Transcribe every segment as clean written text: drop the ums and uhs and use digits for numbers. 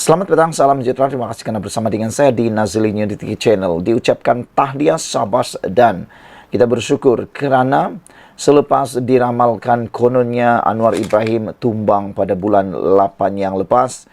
Selamat petang, salam sejahtera. Terima kasih karena bersama dengan saya di Nazili Unity Channel. Diucapkan tahniah, sabas, dan kita bersyukur kerana selepas diramalkan kononnya Anwar Ibrahim tumbang pada bulan 8 yang lepas,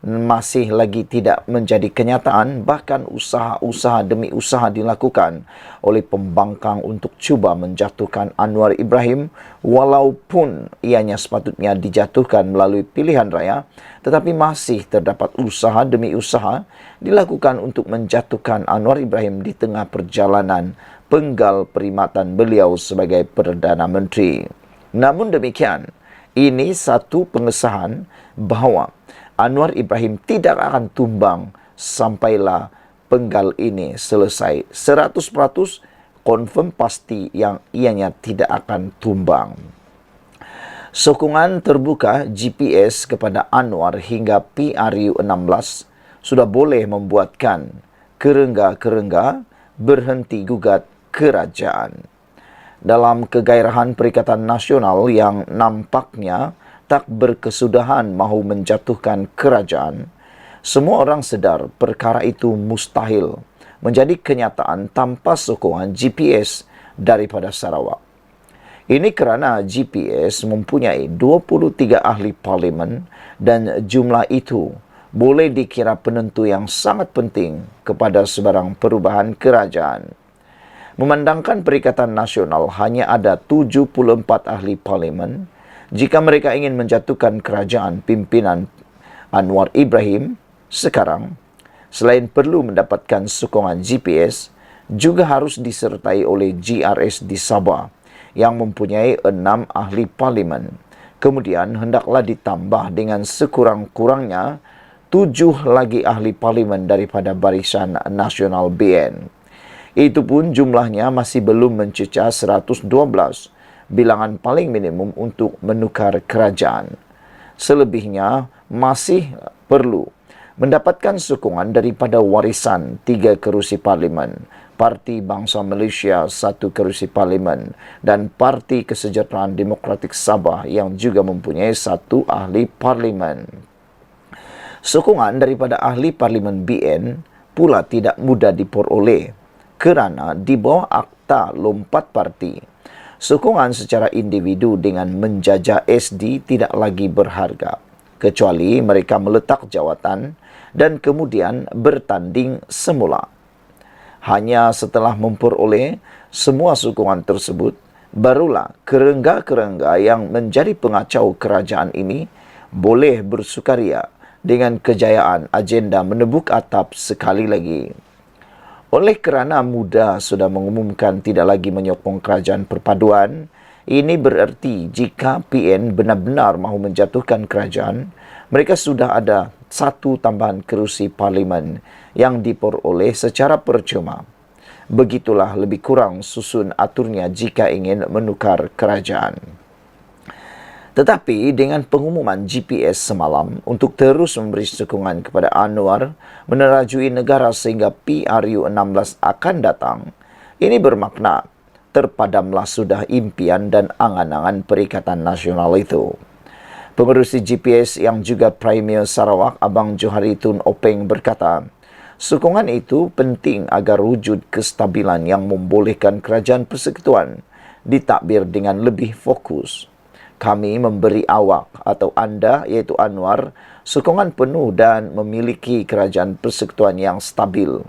masih lagi tidak menjadi kenyataan. Bahkan usaha-usaha demi usaha dilakukan oleh pembangkang untuk cuba menjatuhkan Anwar Ibrahim, walaupun ianya sepatutnya dijatuhkan melalui pilihan raya, tetapi masih terdapat usaha demi usaha dilakukan untuk menjatuhkan Anwar Ibrahim di tengah perjalanan penggal perkhidmatan beliau sebagai Perdana Menteri. Namun demikian, ini satu pengesahan bahawa Anwar Ibrahim tidak akan tumbang sampailah penggal ini selesai. 100% confirm pasti yang ianya tidak akan tumbang. Sokongan terbuka GPS kepada Anwar hingga PRU16 sudah boleh membuatkan kerengga-kerengga berhenti gugat kerajaan. Dalam kegairahan Perikatan Nasional yang nampaknya tak berkesudahan mahu menjatuhkan kerajaan, semua orang sedar perkara itu mustahil menjadi kenyataan tanpa sokongan GPS daripada Sarawak. Ini kerana GPS mempunyai 23 ahli parlimen dan jumlah itu boleh dikira penentu yang sangat penting kepada sebarang perubahan kerajaan. Memandangkan Perikatan Nasional hanya ada 74 ahli parlimen, jika mereka ingin menjatuhkan kerajaan pimpinan Anwar Ibrahim sekarang, selain perlu mendapatkan sokongan GPS, juga harus disertai oleh GRS di Sabah yang mempunyai 6 ahli parlimen. Kemudian hendaklah ditambah dengan sekurang-kurangnya 7 lagi ahli parlimen daripada Barisan Nasional BN. Itu pun jumlahnya masih belum mencecah 112, bilangan paling minimum untuk menukar kerajaan. Selebihnya masih perlu mendapatkan sokongan daripada warisan 3 kerusi parlimen, Parti Bangsa Malaysia 1 kerusi parlimen, dan Parti Kesejahteraan Demokratik Sabah yang juga mempunyai 1 ahli parlimen. Sokongan daripada ahli parlimen BN pula tidak mudah diperoleh kerana di bawah Akta Lompat Parti, sokongan secara individu dengan menjajah SD tidak lagi berharga, kecuali mereka meletak jawatan dan kemudian bertanding semula. Hanya setelah memperoleh semua sokongan tersebut, barulah kerengga-kerengga yang menjadi pengacau kerajaan ini boleh bersukaria dengan kejayaan agenda menebuk atap sekali lagi. Oleh kerana muda sudah mengumumkan tidak lagi menyokong kerajaan perpaduan, ini bererti jika PN benar-benar mahu menjatuhkan kerajaan, mereka sudah ada 1 tambahan kerusi parlimen yang diperoleh secara percuma. Begitulah lebih kurang susun aturnya jika ingin menukar kerajaan. Tetapi dengan pengumuman GPS semalam untuk terus memberi sokongan kepada Anwar menerajui negara sehingga PRU16 akan datang, ini bermakna terpadamlah sudah impian dan angan-angan Perikatan Nasional itu. Pengerusi GPS yang juga Premier Sarawak, Abang Johari Tun Openg berkata, sokongan itu penting agar wujud kestabilan yang membolehkan kerajaan persekutuan ditadbir dengan lebih fokus. Kami memberi awak atau anda, iaitu Anwar, sokongan penuh dan memiliki kerajaan persekutuan yang stabil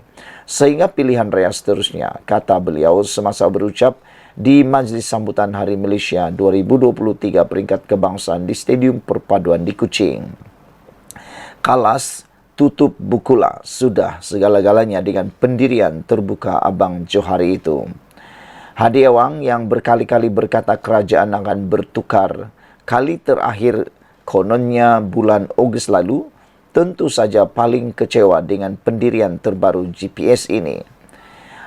sehingga pilihan raya seterusnya, kata beliau semasa berucap di Majlis Sambutan Hari Malaysia 2023 peringkat kebangsaan di Stadium Perpaduan di Kuching. Kalas tutup bukulah sudah segala-galanya dengan pendirian terbuka Abang Johari itu. Hadi Awang yang berkali-kali berkata kerajaan akan bertukar, kali terakhir kononnya bulan Ogos lalu, tentu saja paling kecewa dengan pendirian terbaru GPS ini.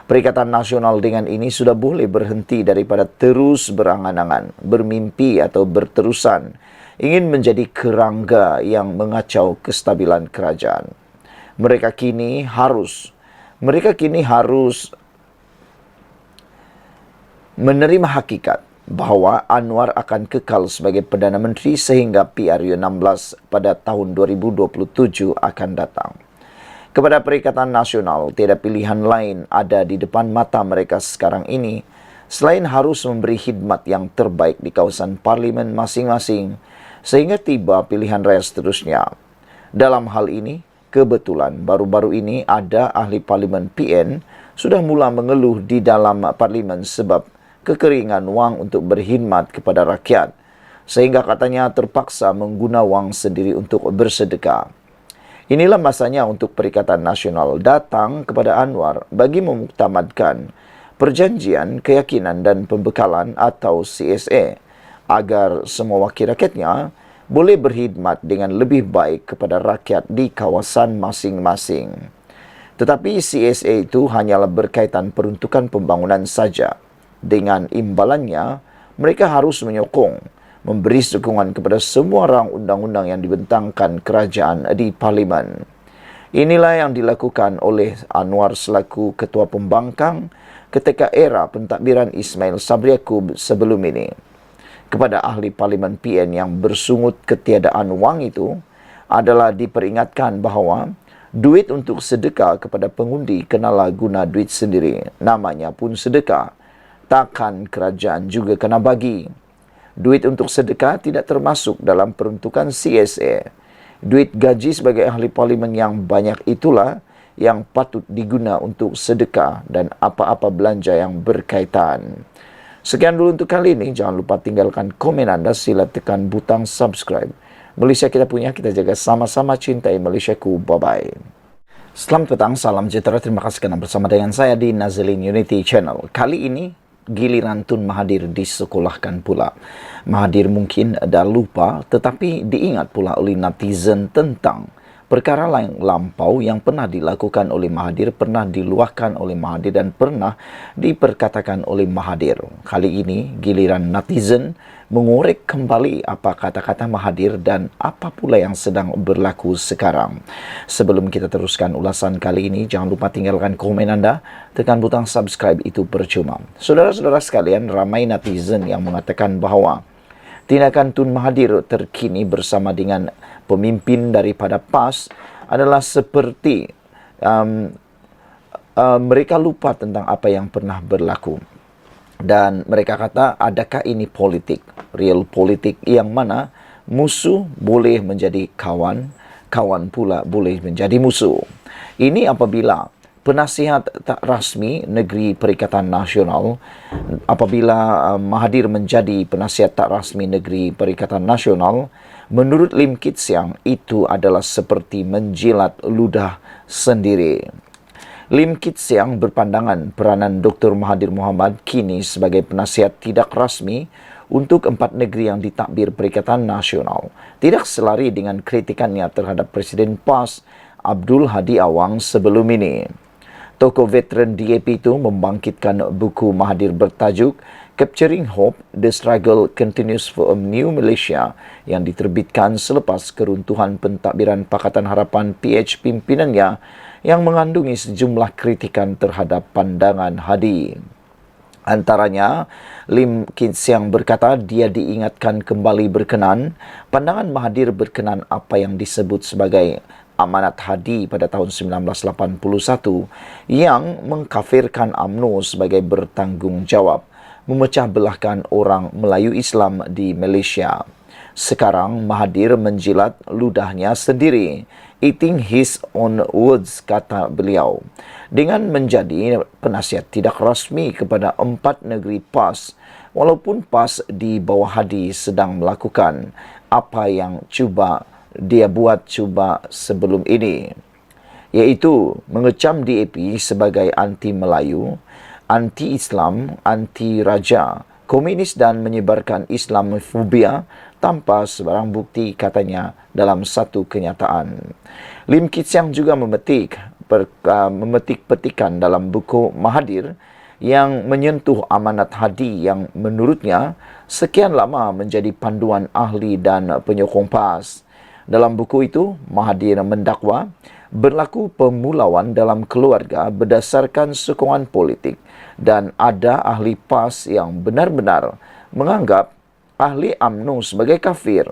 Perikatan Nasional dengan ini sudah boleh berhenti daripada terus berangan-angan, bermimpi atau berterusan ingin menjadi kerangga yang mengacau kestabilan kerajaan. Mereka kini harus menerima hakikat bahawa Anwar akan kekal sebagai Perdana Menteri sehingga PRU 16 pada tahun 2027 akan datang. Kepada Perikatan Nasional, tiada pilihan lain ada di depan mata mereka sekarang ini selain harus memberi khidmat yang terbaik di kawasan parlimen masing-masing sehingga tiba pilihan raya seterusnya. Dalam hal ini, kebetulan baru-baru ini ada ahli parlimen PN sudah mula mengeluh di dalam parlimen sebab kekeringan wang untuk berkhidmat kepada rakyat sehingga katanya terpaksa mengguna wang sendiri untuk bersedekah. Inilah masanya untuk Perikatan Nasional datang kepada Anwar bagi memuktamadkan perjanjian keyakinan dan pembekalan atau CSA agar semua wakil rakyatnya boleh berkhidmat dengan lebih baik kepada rakyat di kawasan masing-masing. Tetapi CSA itu hanyalah berkaitan peruntukan pembangunan saja. Dengan imbalannya, mereka harus menyokong memberi sokongan kepada semua rang undang-undang yang dibentangkan kerajaan di parlimen. Inilah yang dilakukan oleh Anwar selaku Ketua Pembangkang ketika era pentadbiran Ismail Sabri Yaakob sebelum ini. Kepada ahli parlimen PN yang bersungut ketiadaan wang itu adalah diperingatkan bahawa duit untuk sedekah kepada pengundi kenalah guna duit sendiri. Namanya pun sedekah. Takkan kerajaan juga kena bagi. Duit untuk sedekah tidak termasuk dalam peruntukan CSA. Duit gaji sebagai ahli parlimen yang banyak itulah yang patut diguna untuk sedekah dan apa-apa belanja yang berkaitan. Sekian dulu untuk kali ini. Jangan lupa tinggalkan komen anda. Sila tekan butang subscribe. Malaysia kita punya, kita jaga sama-sama, cintai Malaysiaku. Bye-bye. Selamat petang, salam sejahtera. Terima kasih kerana bersama dengan saya di Nazlin Unity Channel. Kali ini giliran Tun Mahathir disekolahkan pula. Mahathir mungkin dah lupa tetapi diingat pula oleh netizen tentang perkara lain lampau yang pernah dilakukan oleh Mahathir, pernah diluahkan oleh Mahathir dan pernah diperkatakan oleh Mahathir. Kali ini giliran netizen mengorek kembali apa kata-kata Mahathir dan apa pula yang sedang berlaku sekarang. Sebelum kita teruskan ulasan kali ini, jangan lupa tinggalkan komen anda, tekan butang subscribe, itu percuma. Saudara-saudara sekalian, ramai netizen yang mengatakan bahawa tindakan Tun Mahathir terkini bersama dengan pemimpin daripada PAS adalah seperti mereka lupa tentang apa yang pernah berlaku. Dan mereka kata, adakah ini politik, real politik yang mana musuh boleh menjadi kawan, kawan pula boleh menjadi musuh. Ini apabila penasihat tak rasmi Negeri Perikatan Nasional, apabila Mahathir menjadi penasihat tak rasmi Negeri Perikatan Nasional, menurut Lim Kit Siang itu adalah seperti menjilat ludah sendiri. Lim Kit Siang berpandangan peranan Dr. Mahathir Mohamad kini sebagai penasihat tidak rasmi untuk 4 negeri yang ditakbir Perikatan Nasional tidak selari dengan kritikannya terhadap Presiden PAS Abdul Hadi Awang sebelum ini. Tokoh veteran DAP itu membangkitkan buku Mahathir bertajuk Capturing Hope, The Struggle Continues for a New Malaysia yang diterbitkan selepas keruntuhan pentadbiran Pakatan Harapan PH pimpinannya yang mengandungi sejumlah kritikan terhadap pandangan Hadi. Antaranya, Lim Kit Siang berkata dia diingatkan kembali berkenan pandangan Mahathir berkenan apa yang disebut sebagai amanat Hadi pada tahun 1981 yang mengkafirkan UMNO sebagai bertanggungjawab memecah belahkan orang Melayu Islam di Malaysia. Sekarang Mahathir menjilat ludahnya sendiri, eating his own words, kata beliau. Dengan menjadi penasihat tidak rasmi kepada 4 negeri PAS, walaupun PAS di bawah Hadi sedang melakukan apa yang dia buat sebelum ini, iaitu mengecam DAP sebagai anti-Melayu, anti-Islam, anti-Raja, komunis dan menyebarkan Islamofobia tanpa sebarang bukti, katanya dalam satu kenyataan. Lim Kit Siang juga memetik petikan dalam buku Mahathir yang menyentuh amanat Hadi yang menurutnya sekian lama menjadi panduan ahli dan penyokong PAS. Dalam buku itu, Mahathir mendakwa berlaku pemulauan dalam keluarga berdasarkan sokongan politik dan ada ahli PAS yang benar-benar menganggap ahli UMNO sebagai kafir.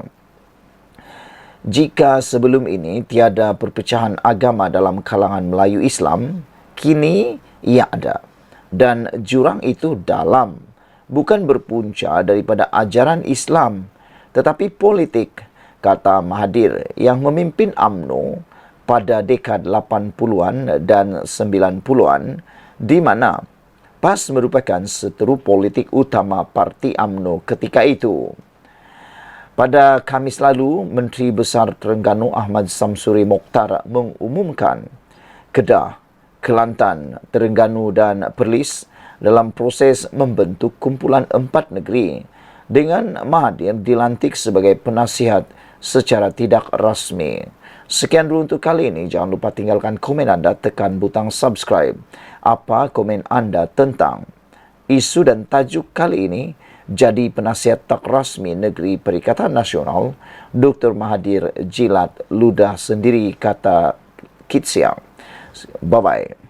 Jika sebelum ini tiada perpecahan agama dalam kalangan Melayu Islam, kini ia ada. Dan jurang itu dalam, bukan berpunca daripada ajaran Islam, tetapi politik, kata Mahathir yang memimpin UMNO pada dekad 80-an dan 90-an, di mana PAS merupakan seteru politik utama parti UMNO ketika itu. Pada Khamis lalu, Menteri Besar Terengganu Ahmad Samsuri Mokhtar mengumumkan Kedah, Kelantan, Terengganu dan Perlis dalam proses membentuk kumpulan 4 negeri dengan Mahathir dilantik sebagai penasihat secara tidak rasmi. Sekian dulu untuk kali ini. Jangan lupa tinggalkan komen anda, tekan butang subscribe. Apa komen anda tentang isu dan tajuk kali ini? Jadi penasihat tak rasmi Negeri Perikatan Nasional, Dr. Mahathir jilat ludah sendiri, kata Kit Siang. Bye-bye.